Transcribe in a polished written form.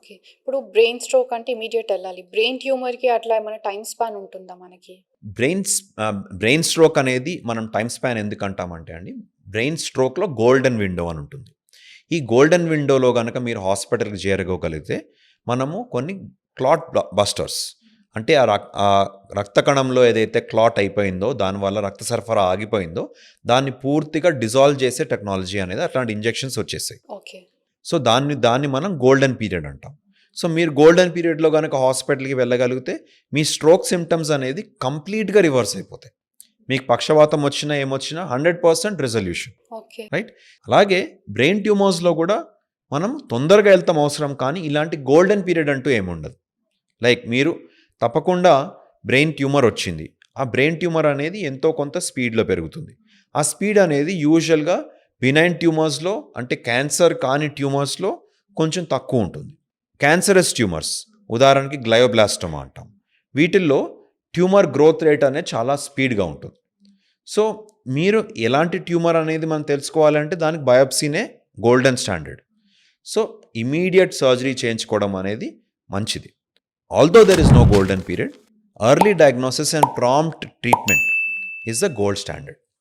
Okay. ఇప్పుడు brain stroke అంటే immediate ఎళ్ళాలి. బ్రెయిన్ ట్యూమర్‌కి అట్లా ఏమైనా టైమ్ స్పాన్ ఉంటుందా మనకి? బ్రెయిన్ స్ట్రోక్ అనేది మనం టైమ్ స్పాన్ ఎందుకంటామంటే అండి, బ్రెయిన్ స్ట్రోక్‌లో గోల్డెన్ విండో అని ఉంటుంది. ఈ గోల్డెన్ విండోలో గనక మీరు హాస్పిటల్‌కి చేరుకోగలిగితే, మనము కొన్ని క్లాట్ బస్టర్స్ అంటే ఆ రక్త కణంలో ఏదైతే క్లాట్ అయిపోయిందో, దానివల్ల రక్త సరఫరా ఆగిపోయిందో, దాన్ని పూర్తిగా డిజాల్వ్ చేసే టెక్నాలజీ అనేది అట్లాంటి ఇంజెక్షన్స్ వచ్చేసాయి. ఓకే. సో, దాన్ని మనం గోల్డెన్ పీరియడ్ అంటాం. సో, మీరు గోల్డెన్ పీరియడ్‌లో గనక హాస్పిటల్‌కి వెళ్ళగలిగితే, మీ స్ట్రోక్ సింప్టమ్స్ అనేది కంప్లీట్‌గా రివర్స్ అయిపోతాయి. మీకు పక్షవాతం వచ్చినా, ఏమొచ్చినా 100% రిజల్యూషన్. ఓకే. రైట్? అలాగే బ్రెయిన్ ట్యూమర్స్‌లో కూడా మనం తొందరగా వెళ్తాం అవసరం, కానీ ఇలాంటి గోల్డెన్ పీరియడ్ అంటూ ఏముండదు. లైక్ మీరు తప్పకుండా బ్రెయిన్ ట్యూమర్ వచ్చింది. ఆ బ్రెయిన్ ట్యూమర్ అనేది ఎంతో కొంత స్పీడ్‌లో పెరుగుతుంది. ఆ స్పీడ్ అనేది యూజువల్‌గా బినైన్ ట్యూమర్స్‌లో, అంటే క్యాన్సర్ కాని ట్యూమర్స్‌లో కొంచెం తక్కువ ఉంటుంది. క్యాన్సరస్ ట్యూమర్స్, ఉదాహరణకి గ్లయోబ్లాస్టోమా అంటాం. వీటిల్లో ట్యూమర్ గ్రోత్ రేట్ అనేది చాలా స్పీడ్‌గా ఉంటుంది. సో, మీరు ఎలాంటి ట్యూమర్ అనేది మనం తెలుసుకోవాలంటే దానికి బయాప్సీనే golden standard. So, immediate surgery చేయించుకోవడం అనేది మంచిది. Although there is no golden period, early diagnosis and prompt treatment is the gold standard.